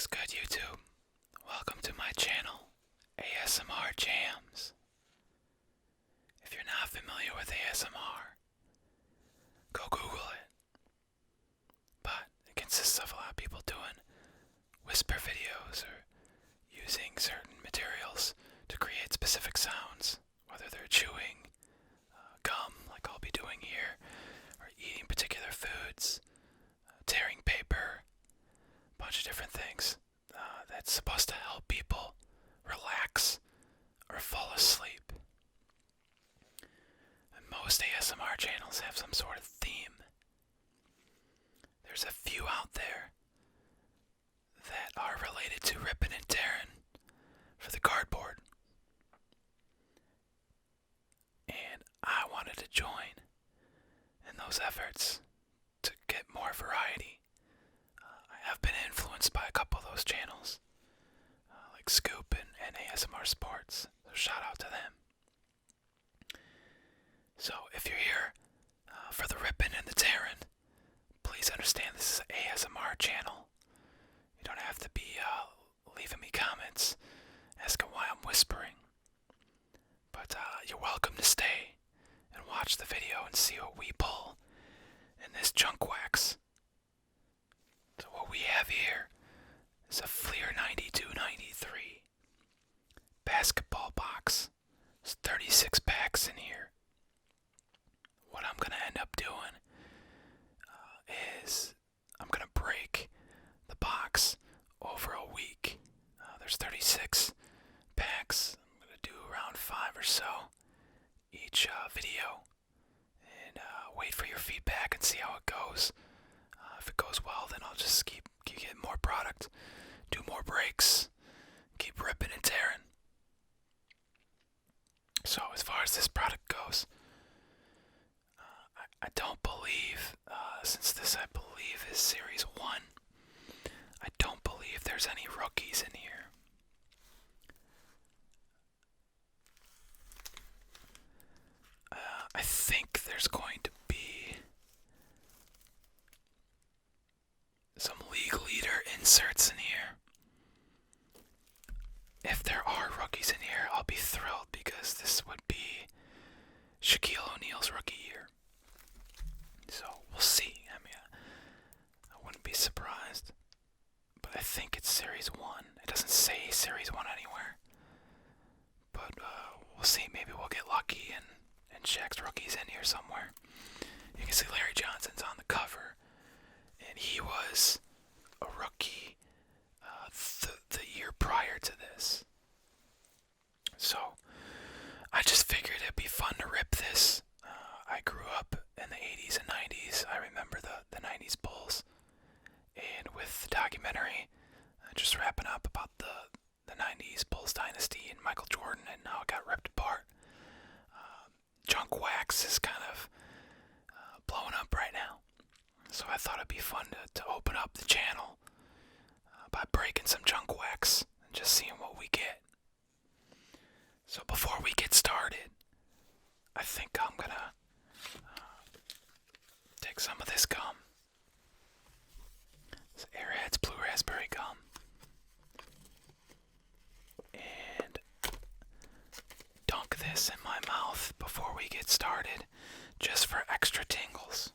What's good, YouTube? Welcome to my channel, ASMR Jams. If you're not familiar with ASMR, go Google it. But it consists of a lot of people doing whisper videos or using certain materials to create specific sounds, whether they're chewing gum, like I'll be doing here, or eating particular foods, tearing paper, a bunch of different things. That's supposed to help people relax or fall asleep. And most ASMR channels have some sort of theme. There's a few out there that are related to Rippin Tearin for the cardboard. And I wanted to join in those efforts to get more variety. I have been influenced by a couple of those channels, like Scoop and ASMR Sports, so shout out to them. So if you're here for the Rippin and the Tearin, please understand this is an ASMR channel. You don't have to be leaving me comments asking why I'm whispering. But you're welcome to stay and watch the video and see what we pull in this junk wax. So what we have here is a Fleer 9293 basketball box. There's 36 packs in here. What I'm going to end up doing is I'm going to break the box over a week. There's 36 packs. I'm going to do around 5 or so each video and wait for your feedback and see how it goes. If it goes well, then I'll just keep getting more product, do more breaks, keep ripping and tearing. So as far as this product goes, I don't believe, since this I believe is Series 1, I don't believe there's any rookies in here. I think there's going to be some league leader inserts in here. If there are rookies in here, I'll be thrilled because this would be Shaquille O'Neal's rookie year. So we'll see. I mean, I wouldn't be surprised. But I think it's Series 1. It doesn't say Series 1 anywhere. But we'll see. Maybe we'll get lucky and Shaq's rookie's in here somewhere. You can see Larry Johnson's on the cover. And he was a rookie the year prior to this. So I just figured it'd be fun to rip this. I grew up in the 80s and 90s. I remember the 90s Bulls. And with the documentary, just wrapping up about the 90s Bulls dynasty and Michael Jordan and how it got ripped apart, junk wax is kind of blowing up right now. So I thought it'd be fun to open up the channel by breaking some junk wax and just seeing what we get. So before we get started, I think I'm gonna take some of this gum. It's Airhead's Blue Raspberry Gum. And dunk this in my mouth before we get started, just for extra tingles.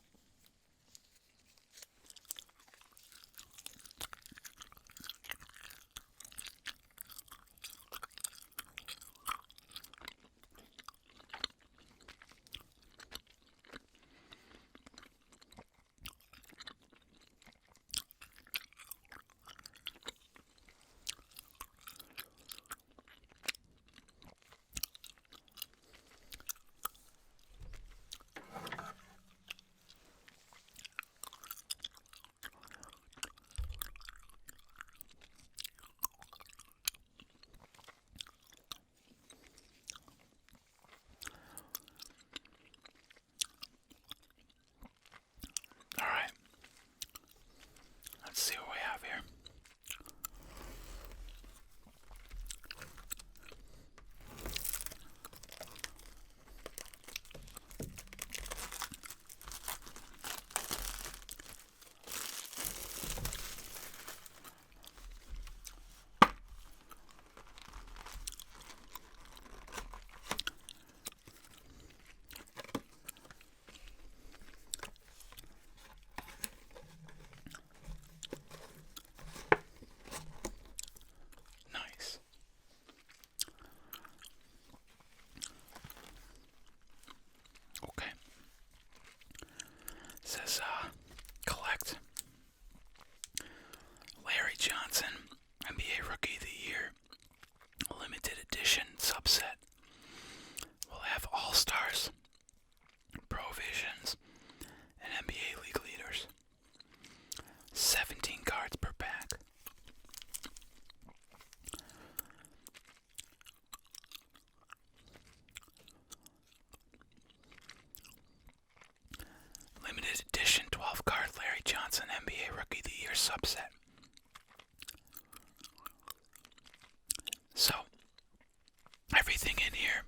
Everything in here,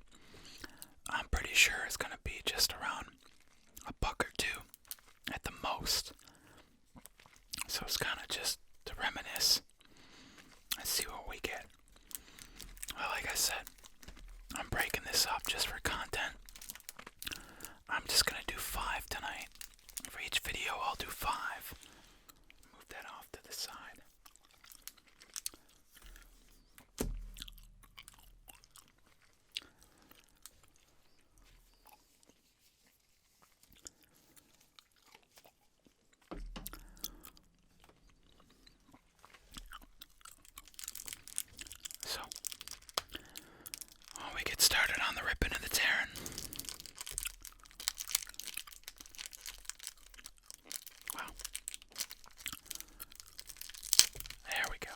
I'm pretty sure is going to be just around $1 or $2 at the most. So it's kind of just to reminisce and see what we get. Well, like I said, I'm breaking this up just for content. I'm just going to do 5 tonight. For each video, I'll do 5. Move that off to the side. So, we get started on the Rippin and the Tearin. Wow. There we go.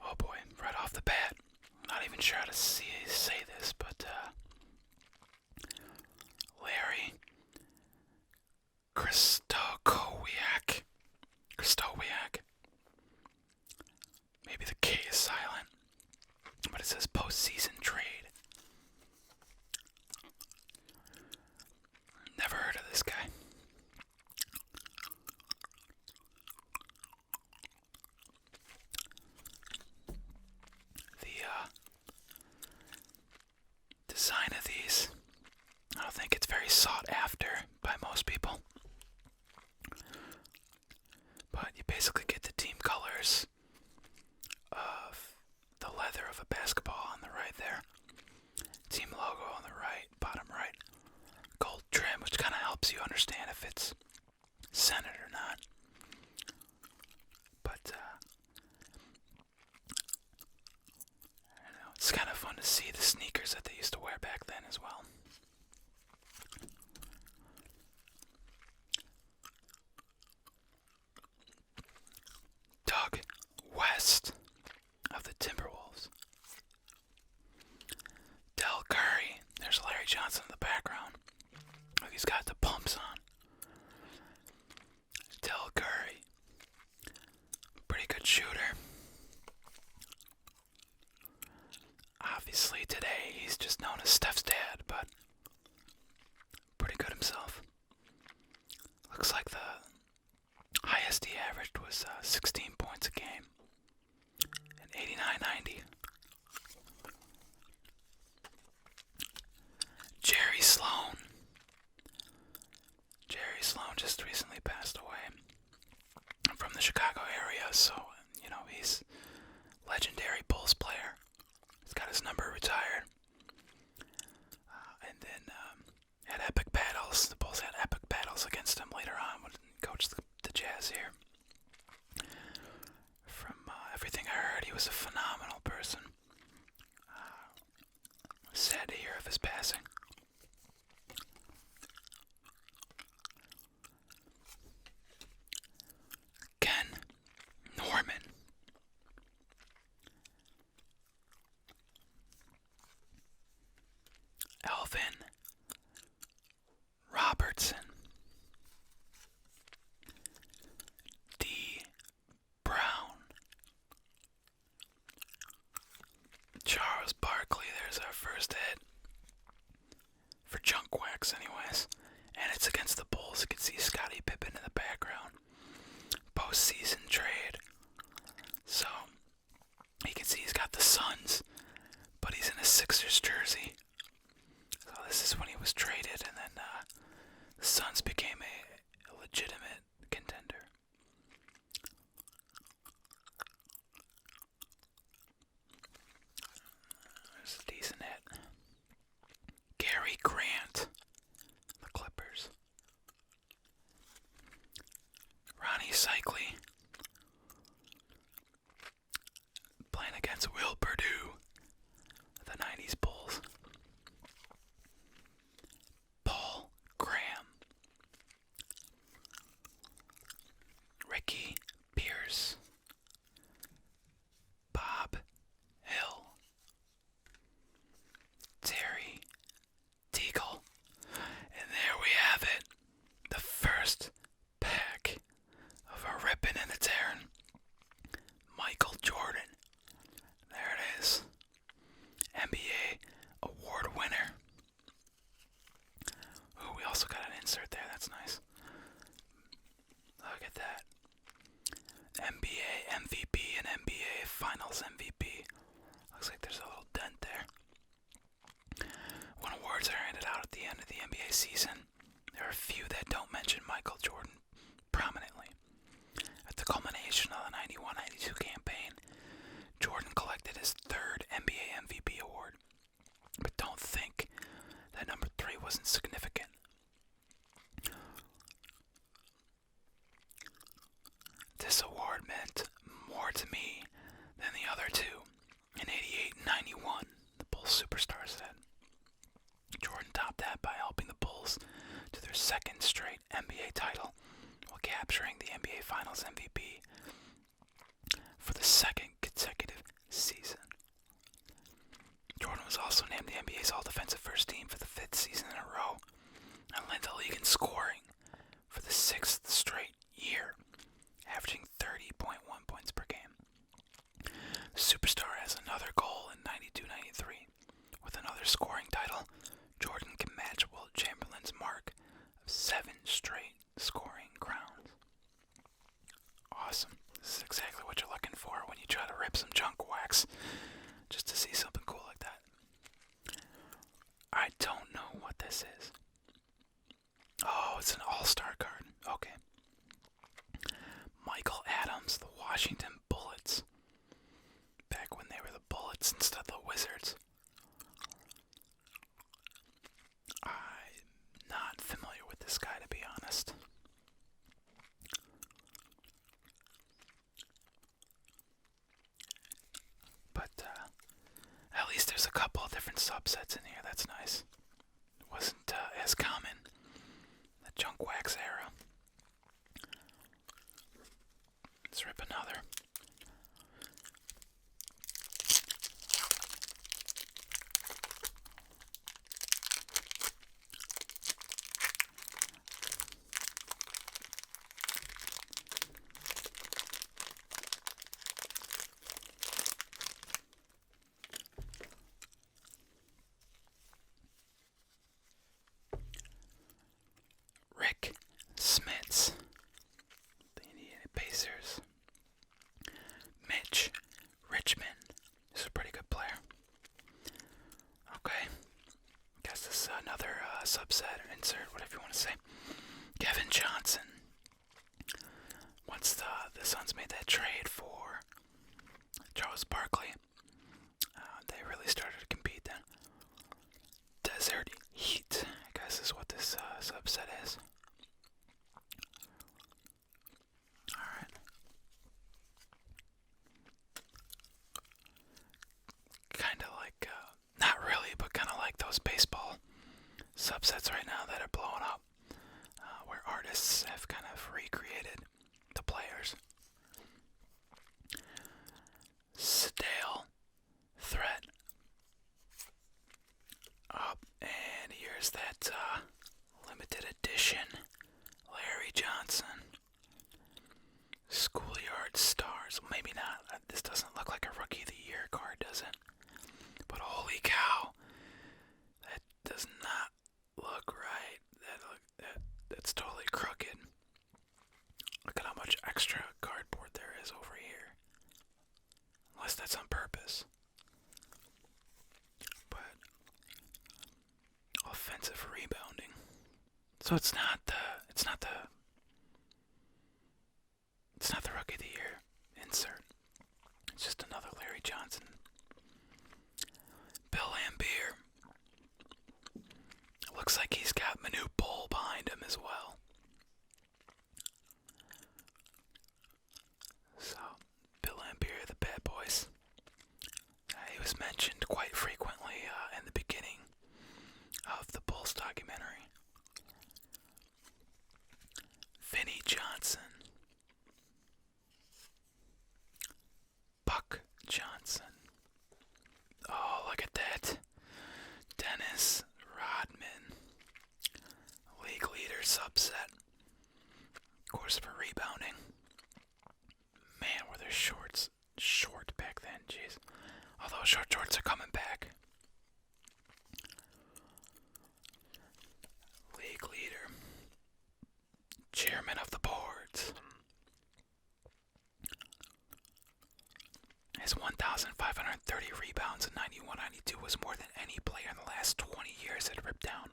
Oh boy, right off the bat, not even sure how to say this, but Larry Kristokowiak. Maybe the K is silent, but it says postseason trade. Never heard of this guy. The design of these, I don't think it's very sought after by most people. But you basically get the team colors of the leather of a basketball on the right there. Team logo on the right, bottom right. Gold trim, which kind of helps you understand if it's centered or not. But, I don't know, it's kind of fun to see the sneakers that they used to wear back then as well. Doug West of the Timberwolves. Del Curry. There's Larry Johnson in the background. Oh, he's got the pumps on. Del Curry. Pretty good shooter. Obviously today he's just known as Steph's dad, but pretty good himself. Looks like the highest he averaged was 16 points a game in 89-90. Jerry Sloan. Jerry Sloan just recently passed away. I'm from the Chicago area, so, he's a legendary Bulls player. He's got his number retired. And then had epic battles. The Bulls had epic battles against him later on when he coached the Jazz here. From everything I heard, he was a phenomenal person. Sad to hear of his passing. Ken Norman. Alvin Robertson. D. Brown. Charles Barkley, there's our first hit. For junk wax, anyways. And it's against the Bulls. You can see Scottie Pippen in the background. Postseason trade. So, you can see he's got the Suns, but he's in a Sixers jersey. So this is when he was traded, and then the Suns became a legitimate contender. There's a decent hit. Gary Grant, the Clippers. Ronnie Cycli, playing against Will Perdue, the 90s Bulls. Paul Graham. at the end of the NBA season, there are a few that don't mention Michael Jordan prominently. At the culmination of the 91-92 campaign, Jordan collected his third NBA MVP award. But don't think that number 3 wasn't significant. This award meant more to me than the other two. In 88 and 91, the Bulls superstars said. Jordan topped that by helping the Bulls to their second straight NBA title while capturing the NBA Finals MVP for the second consecutive season. Jordan was also named the NBA's All-Defensive First Team for the 5th season in a row and led the league in scoring for the 6th straight year, averaging 30.1 points per game. The superstar has another goal in 92-93. With another scoring title, Jordan can match Wilt Chamberlain's mark of 7 straight scoring crowns. Awesome. This is exactly what you're looking for when you try to rip some junk wax, just to see something cool like that. I don't know what this is. Oh, it's an all-star card. Okay. Michael Adams, the Washington Bullets. Back when they were the Bullets instead of the Wizards. I'm not familiar with this guy, to be honest. But at least there's a couple of different subsets in here. That's nice. It wasn't as common the junk wax era. Let's rip another. Rick Smits, the Indiana Pacers. Mitch Richmond is a pretty good player. Okay, guess this is another subset or insert, whatever you want to say. Kevin Johnson. Once the Suns made that trade for Charles Barkley, they really started to compete then. Desert Heat, I guess is what this subset is. Alright. Kind of like, not really, but kind of like those baseball subsets right now that are blowing up, where artists have kind of recreated the players. Sedale Threat. Up, and here's that limited edition Larry Johnson. Schoolyard Stars. Maybe not. This doesn't look like a Rookie of the Year card, does it? But holy cow, that does not look right. That's totally crooked. Look at how much extra cardboard there is over here. Unless that's on purpose. But offensive rebounding. So it's not the Rookie of the Year insert. It's just another Larry Johnson. Bill Laimbeer. Looks like he's got Manute Bol behind him as well. So, Bill Laimbeer, the Bad Boys. He was mentioned quite frequently in the beginning of the Bulls documentary. Vinnie Johnson. Buck Johnson. Oh, look at that. Dennis Rodman. League leader subset. Of course, for rebounding. Man, were their shorts short back then, jeez. Although short shorts are coming back. League leader. Chairman of the boards. His 1,530 rebounds in 91-92 was more than any player in the last 20 years had ripped down.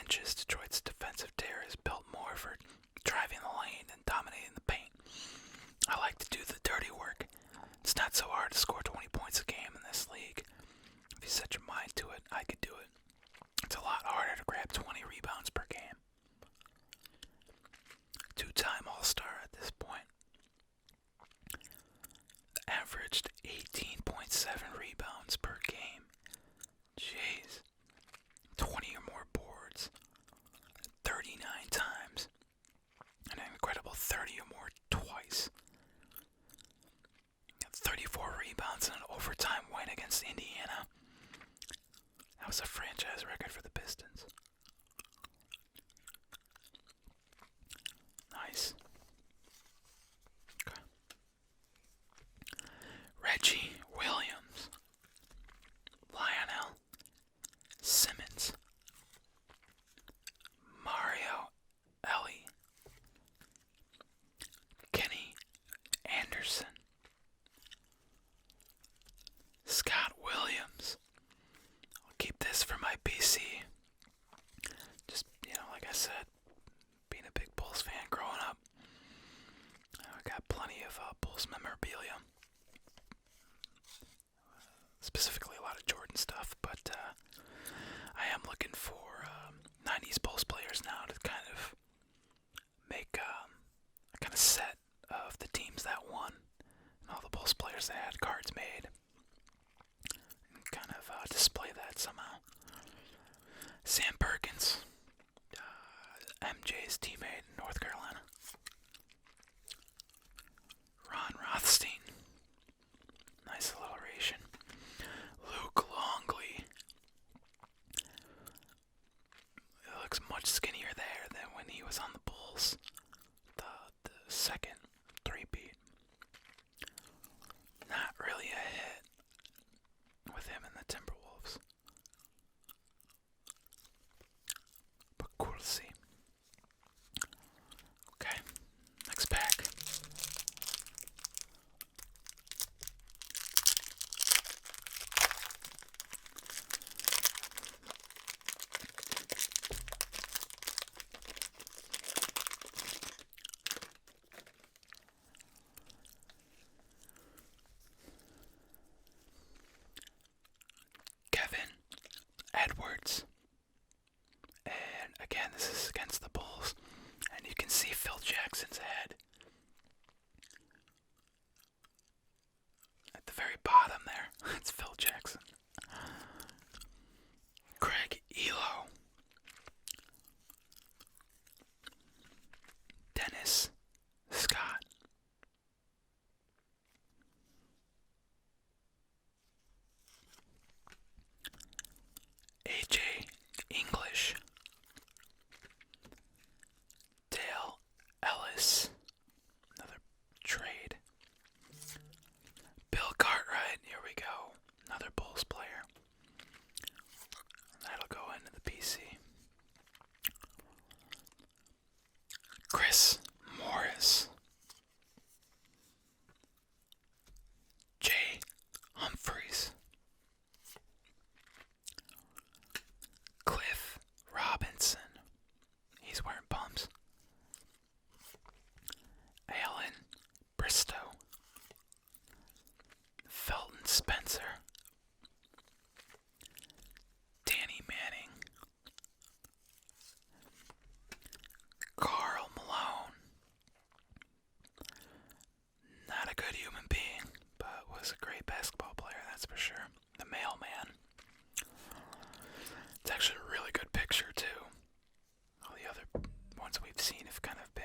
inches. Detroit's defensive tier is built more for driving the lane and dominating the paint. I like to do the dirty work. It's not so hard to score 20 points a game in this league. If you set your mind to it, I could do it. It's a lot harder to grab 20 rebounds per game. Two-time All-Star at this point. Averaged 18.7 rebounds per game. Jeez. 20 or more boards. 39 times. And an incredible 30 or more twice. 34 rebounds in an overtime win against Indiana. That was a franchise record for the Pistons. Nice. Okay. Reggie Williams. Lionel Simmons. Mario Ellie. Kenny Anderson. Scott Williams. I'll keep this for my PC. Just, like I said, being a big Bulls fan growing up, I got plenty of Bulls memorabilia. Specifically a lot of Jordan stuff, but I am looking for 90s Bulls players now to kind of make a kind of set of the teams that won and all the Bulls players that had cards made. Kind of display that somehow. Sam Perkins, MJ's teammate in North Carolina. Ron Rothstein, nice alliteration. Luke Longley, he looks much skinnier there than when he was on the Bulls. The second three-peat. Not really a hit with him and the Timberwolves. But cool to see. Okay, next pack. Kevin Edwards. And again, this is against the Bulls. And you can see Phil Jackson's head. At the very bottom there, it's Phil Jackson. Craig Elo. Dennis Scott. AJ English. Dale Ellis. Another trade. Bill Cartwright. Here we go. Another Bulls player. That'll go into the PC. Chris Morris. Jay Humphreys. Cliff Robinson. He's wearing pumps. Alan Bristow. Felton Spencer. Danny Manning. Karl Malone. Not a good human being, but was a great basketball player, that's for sure. The mailman. It's actually a really good picture, too. All the other ones we've seen have kind of been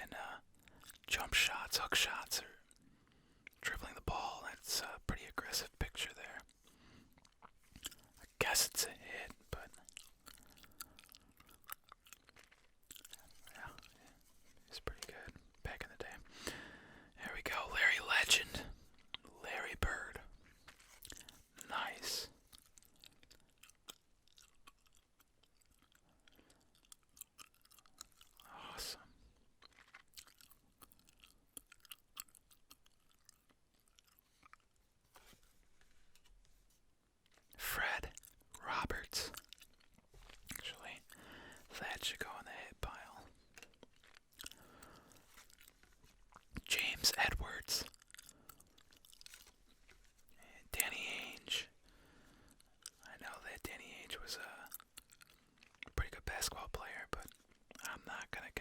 jump shots, hook shots, or dribbling the ball. That's a pretty aggressive picture there. I guess it's a hit, but yeah, it's pretty good back in the day. There we go, Larry Legend, Larry Bird. Nice. Awesome. Fred Robert.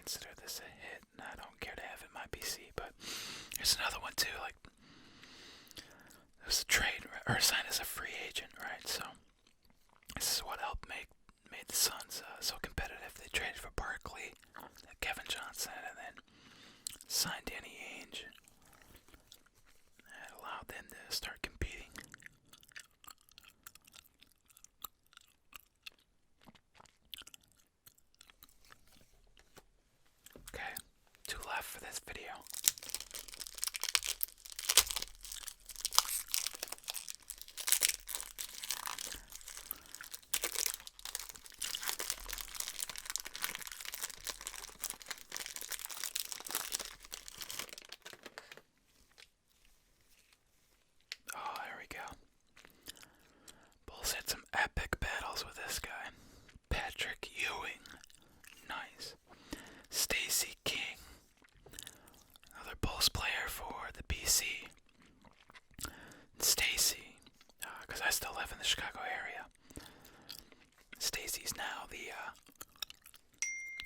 consider this a hit, and I don't care to have it in my PC. But here's another one too. Like, it was a trade or signed as a free agent, right? So this is what helped made the Suns so competitive. They traded for Barkley, Kevin Johnson, and then signed Danny Ainge. That allowed them to start competing. Okay, 2 left for this video. Oh, there we go. Bulls had some epic battles with this guy. Patrick Ewing. Nice. Stacey King. Another Bulls player for the BC. Stacey. Because I still live in the Chicago area. Stacey's now the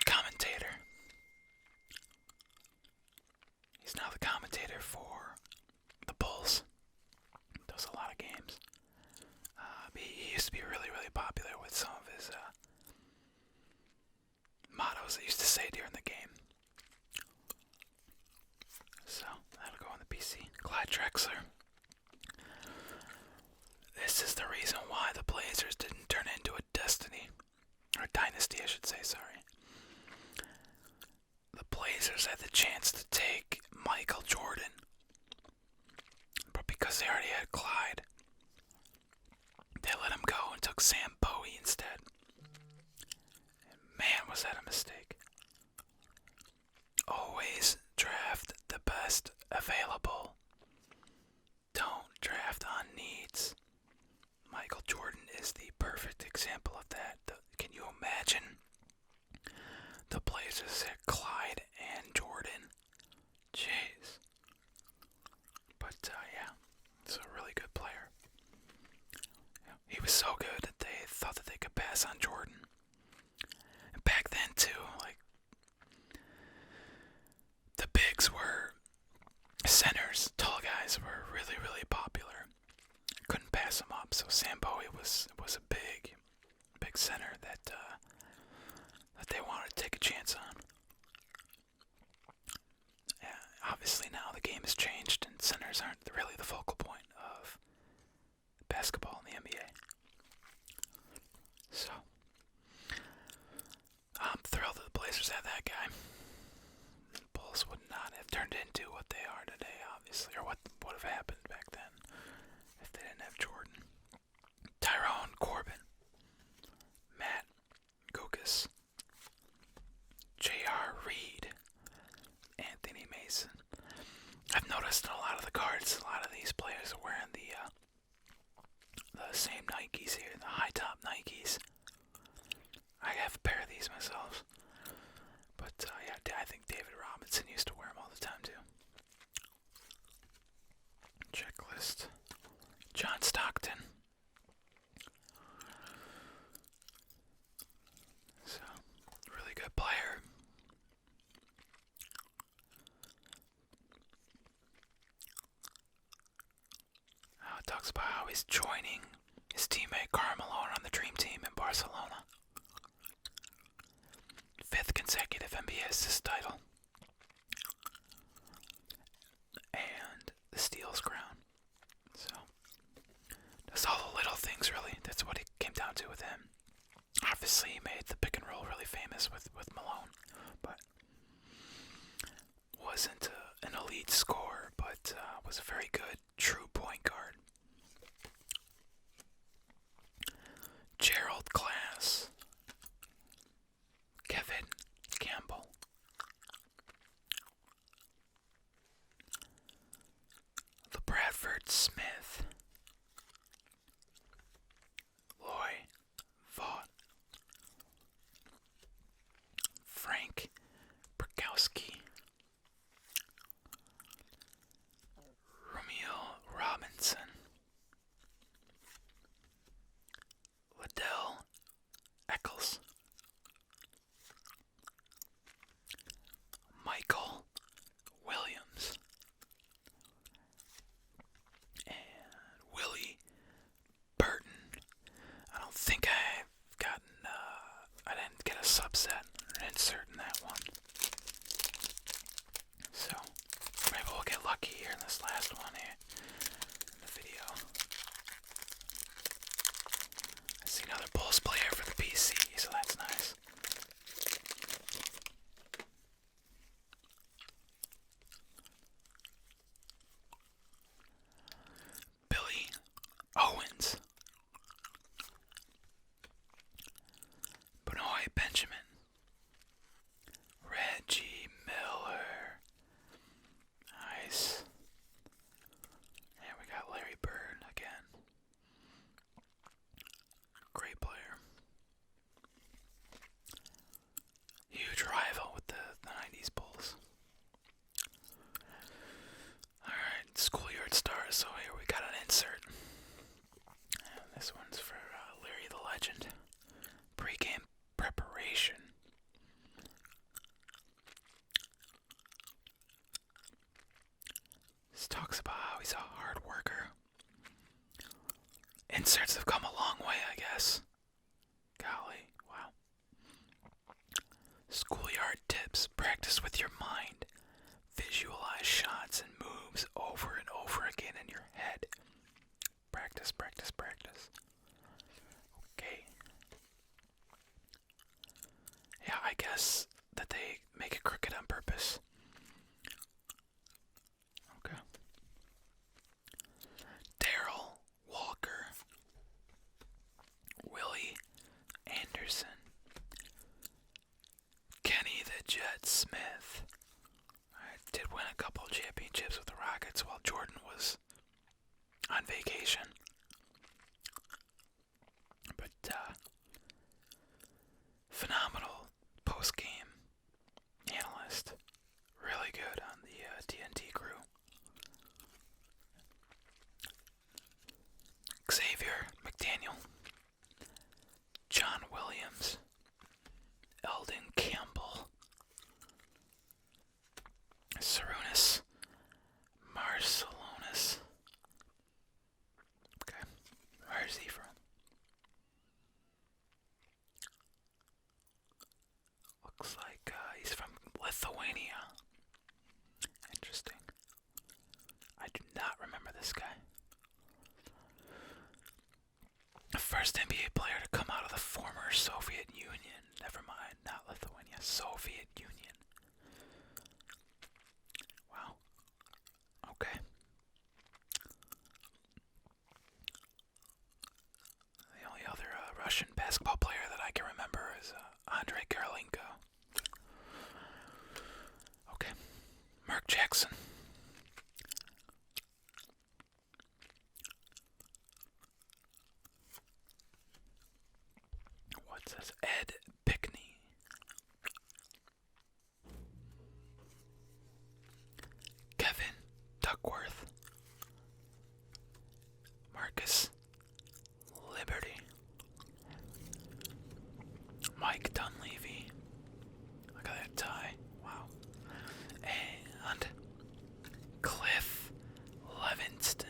commentator. He's now the commentator for the Bulls. Does a lot of games. He used to be really, really popular with some of his mottos he used to say during the game. So, that'll go on the PC. Clyde Drexler. This is the reason why the Blazers didn't turn into a destiny. Or dynasty, I should say, sorry. The Blazers had the chance to take Michael Jordan. But because they already had Clyde, they let him go and took Sam Bowie instead. And man, was that a mistake. Always draft the best available. Don't draft on needs. Michael Jordan is the perfect example of that. Can you imagine? The Blazers had Clyde and Jordan. Jeez. But, yeah, he's a really good player. He was so good that they thought that they could pass on Jordan. And back then, too, like, the bigs were centers. Tall guys were really, really popular. Couldn't pass them up, so Sam Bowie was a big center that they wanted to take a chance on. Yeah, obviously now the game has changed and centers aren't really the focal point of basketball in the NBA. So, I'm thrilled that the Blazers had that guy. The Bulls would not have turned into what they are today, obviously, or what would have happened back then if they didn't have Jordan. Tyrone Corbin. Matt Guokas. J.R. Reed. Anthony Mason. I've noticed in a lot of the cards, a lot of these players are wearing the same Nikes here, the high top Nikes. I have a pair of these myself. But yeah, I think David Robinson used to wear them all the time too. Checklist. John Stockton. So, really good player. It talks about how he's joining his teammate Karl Malone on the Dream Team in Barcelona. 5th consecutive NBA assist title. And the steals crown. So, just all the little things, really. That's what it came down to with him. Obviously, he made the pick and roll really famous with Malone. But wasn't an elite scorer, but was a very good true point guard. Gerald Glass. Kevin Campbell. LeBradford Smith. Loy Vaught. Frank Brkowski. Romeo Robinson. Liddell Eccles. legend. Pre-game preparation. This talks about how he's a hard worker. Inserts have come a long way, I guess. Golly, wow. Schoolyard tips. Practice with your mind. Visualize shots and moves over and over again in your head. Practice, practice, practice. Okay. Yeah, I guess that they make it crooked on purpose. Okay. Daryl Walker. Willie Anderson. Kenny the Jet Smith. I did win a couple championships with the Rockets while Jordan was on vacation. But, phenomenal post-game analyst. Really good on the TNT crew. Xavier McDaniel. John Williams. Eldon Campbell. Sarunas Marcellonis. Okay, where's he from? Looks like he's from Lithuania. Interesting. I do not remember this guy. The first NBA player to come out of the former Soviet Union. Never mind, not Lithuania, Soviet Union. Wow. Okay. The only other Russian basketball player that I can remember is Andrei Kirilenko. Okay. Mark Jackson. What's this? Ed Pickney. Kevin Duckworth. Marcus Liberty. Mike Dunleavy. Look at that tie. Wow. And Cliff Levingston.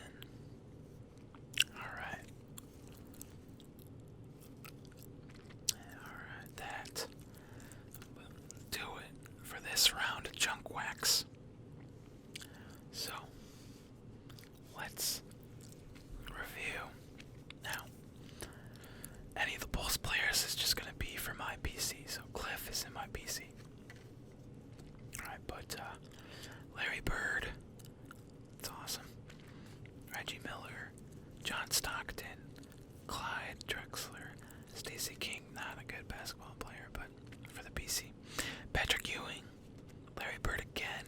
Alright. Alright, that will do it for this round of junk wax. So, let's review. Now, any of the Bulls players is just going to be for my PC, so Cliff is in my PC. Alright, but Larry Bird, it's awesome. Reggie Miller, John Stockton, Clyde Drexler, Stacey King, not a good basketball player, but for the PC. Patrick Ewing, Larry Bird again,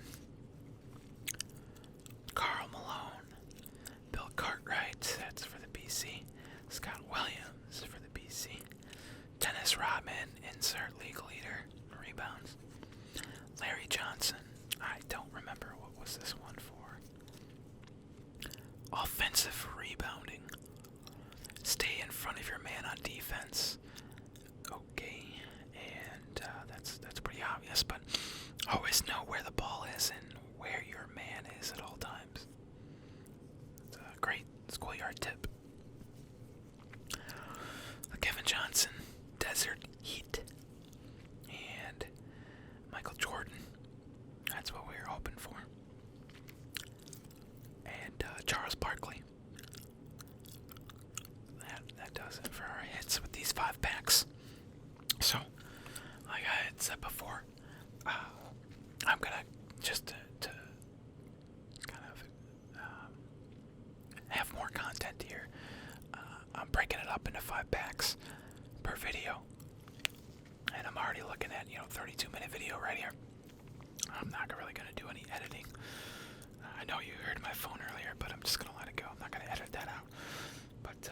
Karl Malone, Bill Cartwright, that's for the PC. Scott Williams for the PC. Dennis Rodman, insert league leader, rebounds. Larry Johnson, I don't remember what was this one for. Offensive rebounding. Stay in front of your man on defense. Okay, and that's pretty obvious, but always know where the ball is and where your man is at all times. It's a great schoolyard tip. Kevin Johnson, Desert Heat, and Michael Jordan. That's what we were hoping for. And Charles Barkley. That does it for our hits with these 5 packs. So, like I had said before, I'm gonna just to kind of have more content here. I'm breaking it up into 5 packs per video, and I'm already looking at 32-minute video right here. I'm not really gonna do any editing. I know you heard my phone earlier, but I'm just gonna let it go. I'm not gonna edit that out. But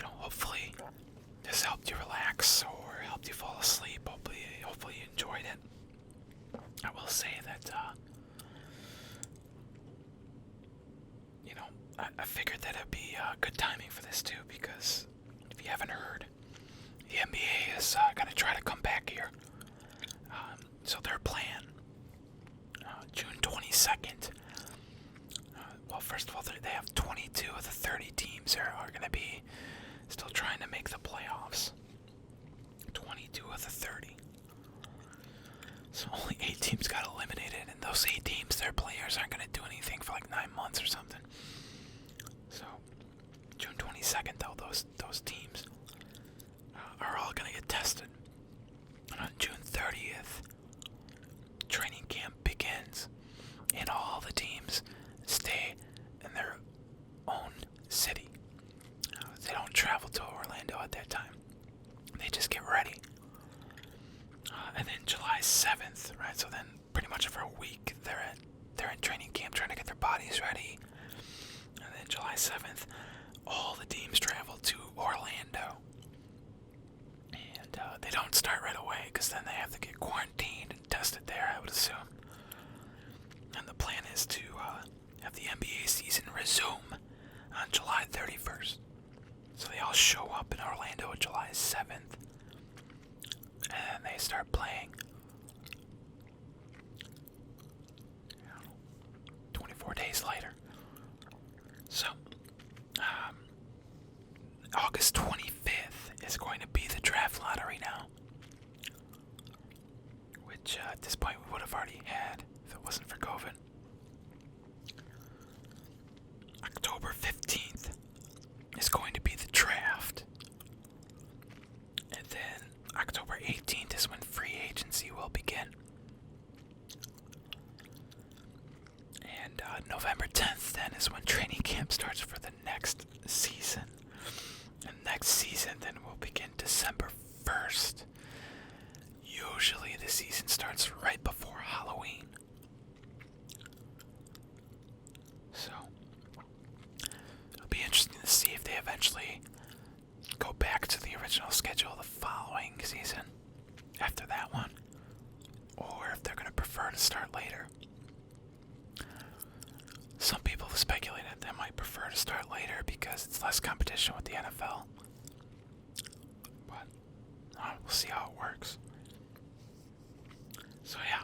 hopefully this helped you relax or helped you fall asleep. Hopefully you enjoyed it. I will say that I figured that it'd be good timing for this too, because if you haven't heard, is going to try to come back here. So their plan, June 22nd. Well, first of all, they have 22 of the 30 teams are going to be still trying to make the playoffs. 22 of the 30. So only 8 teams got eliminated, and those 8 teams, their players aren't going to do anything for like 9 months or something. So, June 22nd, though, those teams are all going to get tested. And on June 30th, training camp begins, and all the teams stay in their own city. They don't travel to Orlando at that time. They just get ready. And then July 7th, right? So then pretty much for a week they're in training camp trying to get their bodies ready. And then July 7th, all the teams travel to Orlando. And they don't start right away because then they have to get quarantined and tested there, I would assume. And the plan is to have the NBA season resume on July 31st. So they all show up in Orlando on July 7th. And they start playing 24 days later. So, August 25th is going to be the draft lottery now. Which, at this point, we would have already had if it wasn't for COVID. October 15th is going to be the draft. And then October 18th is when free agency will begin. And November 10th then is when training camp starts for the next season. And next season then will begin December 1st. Usually the season starts right before Halloween. So, it'll be interesting to see if they eventually go back to the original schedule the following season after that one, or if they're going to prefer to start later. Some people have speculated they might prefer to start later because it's less competition with the NFL. But we'll see how it works. So yeah,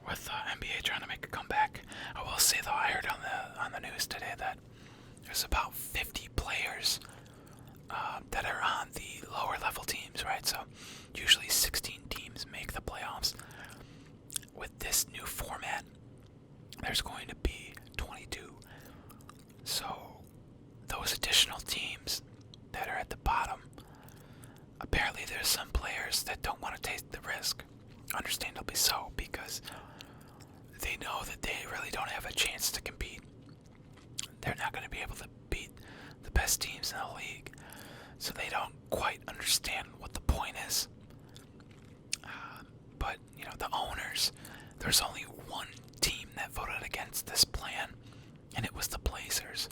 with NBA trying to make a comeback, I will say though, I heard on the news today that there's about 50 players that are on the lower level teams, right? So usually 16 teams make the playoffs. With this new format, there's going to be 22. So those additional teams that are at the bottom, apparently there's some players that don't want to take the risk. Understandably so, because they know that they really don't have a chance to compete. They're not going to be able to beat the best teams in the league. So they don't quite understand what the point is. But, the owners, there's only one team that voted against this plan, and it was the Blazers.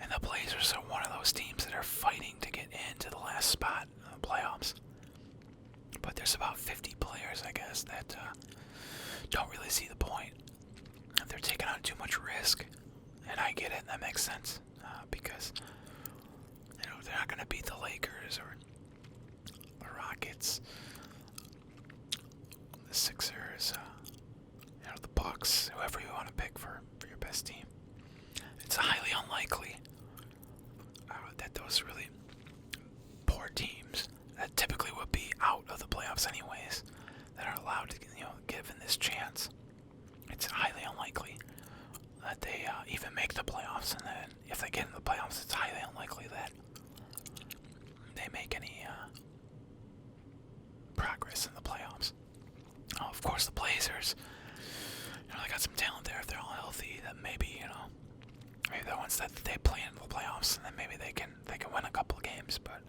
And the Blazers are one of those teams that are fighting to get into the last spot in the playoffs. But there's about 50 players, I guess, that don't really see the point. They're taking on too much risk. And I get it, that makes sense. Because they're not going to beat the Lakers or the Rockets, the Sixers, the Bucks, whoever you want to pick for your best team. It's highly unlikely that those really poor teams that typically would be out of the playoffs anyways, that are allowed to, given this chance, it's highly unlikely that they even make the playoffs. And then if they get in the playoffs, it's highly unlikely that they make any progress in the playoffs. Of course, the Blazers, they got some talent there if they're all healthy. That maybe, maybe the ones that they play in the playoffs, and then maybe they can win a couple of games. But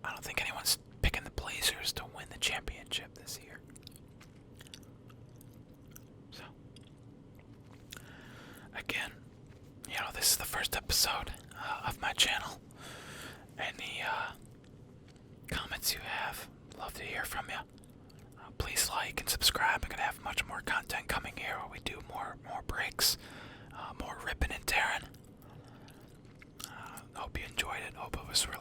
I don't think anyone's picking the Blazers to win the championship this year. So, again, this is the first episode of my channel. Any comments you have, love to hear from you. Please like and subscribe. I'm going to have much more content coming here where we do more breaks, more Rippin' and Tearin. Hope you enjoyed it. Hope it was relaxing.